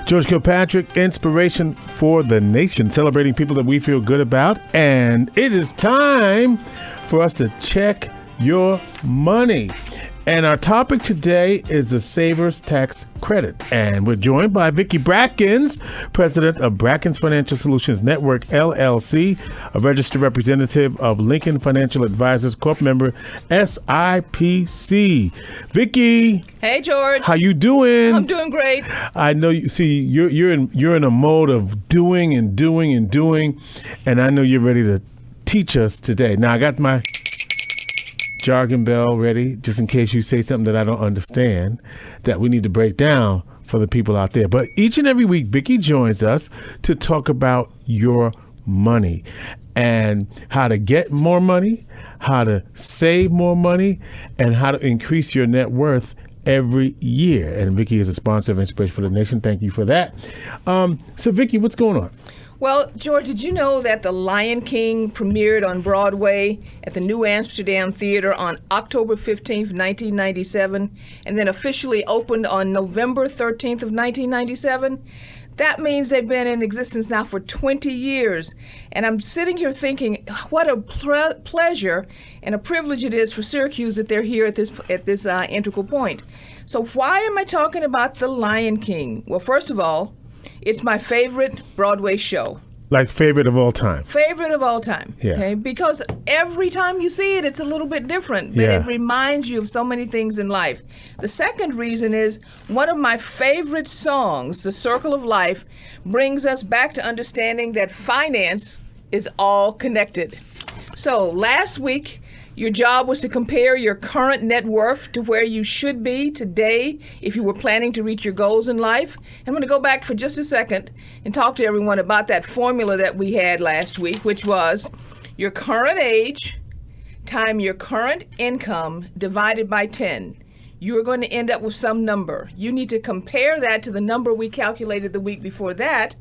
George Kilpatrick, inspiration for the nation, celebrating people that we feel good about. And it is time for us to check your money. And our topic today is the Savers Tax Credit. And we're joined by Vicki Brackens, president of Brackens Financial Solutions Network, LLC, a registered representative of Lincoln Financial Advisors, corp member, SIPC. Vicki. Hey, George. How you doing? I'm doing great. I know you see you're in a mode of doing, and I know you're ready to teach us today. Now I got my jargon bell ready, just in case you say something that I don't understand, that we need to break down for the people out there. But each and every week, Vicki joins us to talk about your money and how to get more money, how to save more money, and how to increase your net worth every year. And Vicki is a sponsor of Inspiration for the Nation. Thank you for that. So Vicki, what's going on? Well, George, did you know that The Lion King premiered on Broadway at the New Amsterdam Theater on October 15th, 1997, and then officially opened on November 13th of 1997? That means they've been in existence now for 20 years. And I'm sitting here thinking, what a pleasure and a privilege it is for Syracuse that they're here at this integral point. So why am I talking about The Lion King? Well, first of all, it's my favorite Broadway show. Like favorite of all time? Favorite of all time. Yeah. Okay? Because every time you see it, it's a little bit different. But it reminds you of so many things in life. The second reason is one of my favorite songs, The Circle of Life, brings us back to understanding that finance is all connected. So last week, your job was to compare your current net worth to where you should be today if you were planning to reach your goals in life. I'm going to go back for just a second and talk to everyone about that formula that we had last week, which was your current age times your current income divided by 10. You're going to end up with some number. You need to compare that to the number we calculated the week before that,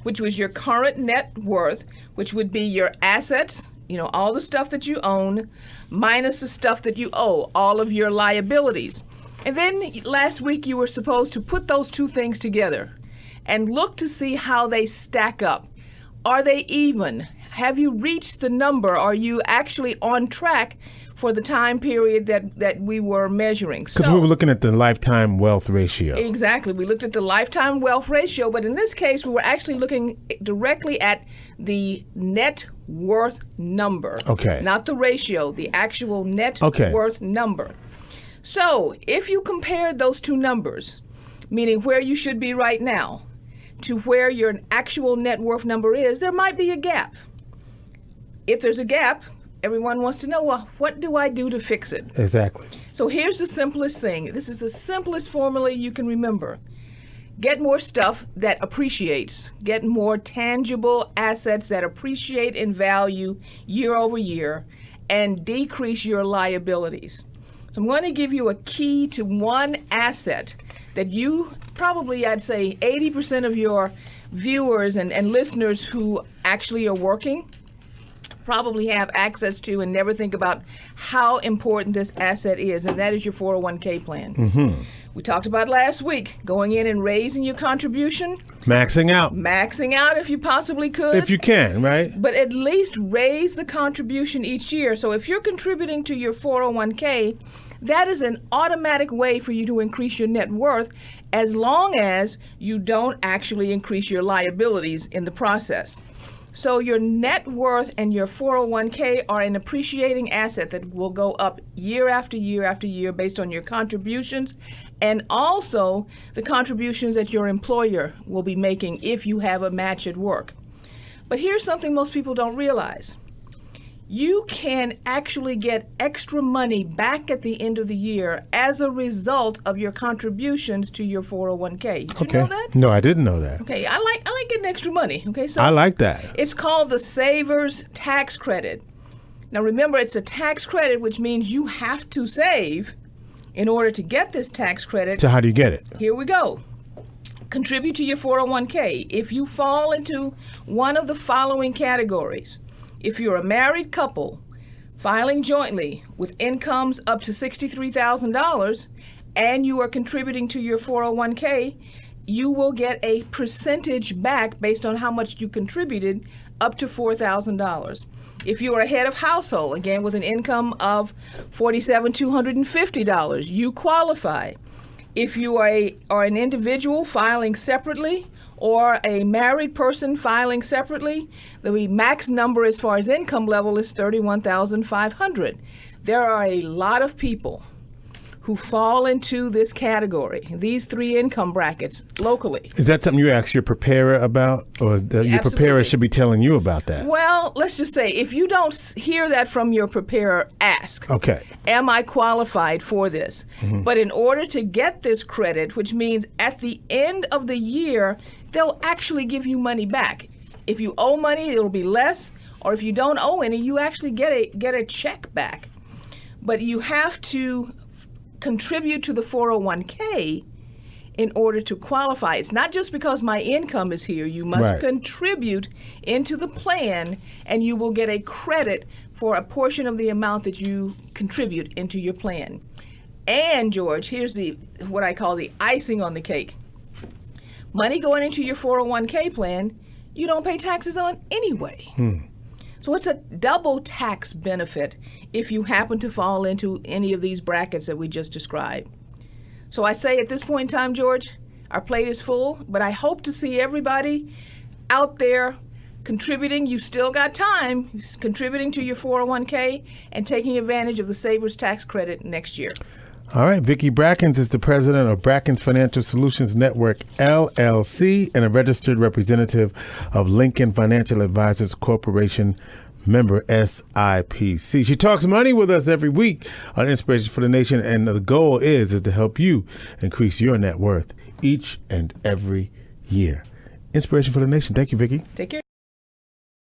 which was your current net worth, which would be your assets, all the stuff that you own, minus the stuff that you owe, all of your liabilities. And then last week you were supposed to put those two things together and look to see how they stack up. Are they even? Have you reached the number? Are you actually on track for the time period that we were measuring? Because we were looking at the lifetime wealth ratio. Exactly. We looked at the lifetime wealth ratio, but in this case, we were actually looking directly at the net worth number. Okay. Not the ratio, the actual net worth number. So if you compared those two numbers, meaning where you should be right now, to where your actual net worth number is, there might be a gap. If there's a gap, everyone wants to know, well, what do I do to fix it? Exactly. So here's the simplest thing. This is the simplest formula you can remember. Get more stuff that appreciates. Get more tangible assets that appreciate in value year over year, and decrease your liabilities. So I'm going to give you a key to one asset that you probably, I'd say 80% of your viewers and listeners who actually are working probably have access to and never think about how important this asset is, and that is your 401k plan. Mm-hmm. We talked about last week, going in and raising your contribution. Maxing out if you possibly could. If you can, right? But at least raise the contribution each year. So if you're contributing to your 401k, that is an automatic way for you to increase your net worth, as long as you don't actually increase your liabilities in the process. So your net worth and your 401k are an appreciating asset that will go up year after year after year based on your contributions, and also the contributions that your employer will be making if you have a match at work. But here's something most people don't realize. You can actually get extra money back at the end of the year as a result of your contributions to your 401k. Did you know that? No, I didn't know that. Okay, I like getting extra money. Okay, so I like that. It's called the Savers Tax Credit. Now remember, it's a tax credit, which means you have to save in order to get this tax credit. So how do you get it? Here we go. Contribute to your 401k. If you fall into one of the following categories: if you're a married couple filing jointly with incomes up to $63,000 and you are contributing to your 401k, you will get a percentage back based on how much you contributed, up to $4,000. If you are a head of household, again with an income of $47,250, you qualify. If you are an individual filing separately or a married person filing separately, the max number as far as income level is $31,500. There are a lot of people who fall into this category, these three income brackets locally. Is that something you ask your preparer about, or your preparer should be telling you about that? Well, let's just say if you don't hear that from your preparer, ask. Okay. Am I qualified for this? Mm-hmm. But in order to get this credit, which means at the end of the year, they'll actually give you money back. If you owe money, it'll be less, or if you don't owe any, you actually get a check back. But you have to contribute to the 401k in order to qualify. It's not just because my income is here. You must contribute into the plan, and you will get a credit for a portion of the amount that you contribute into your plan. And George, here's what I call the icing on the cake. Money going into your 401k plan, you don't pay taxes on anyway. So it's a double tax benefit if you happen to fall into any of these brackets that we just described. So I say at this point in time, George, our plate is full, but I hope to see everybody out there contributing. You still got time, contributing to your 401k and taking advantage of the Savers Tax Credit next year. All right. Vicki Brackens is the president of Brackens Financial Solutions Network, LLC, and a registered representative of Lincoln Financial Advisors Corporation, member SIPC. She talks money with us every week on Inspiration for the Nation, and the goal is to help you increase your net worth each and every year. Inspiration for the Nation. Thank you, Vicki. Take care.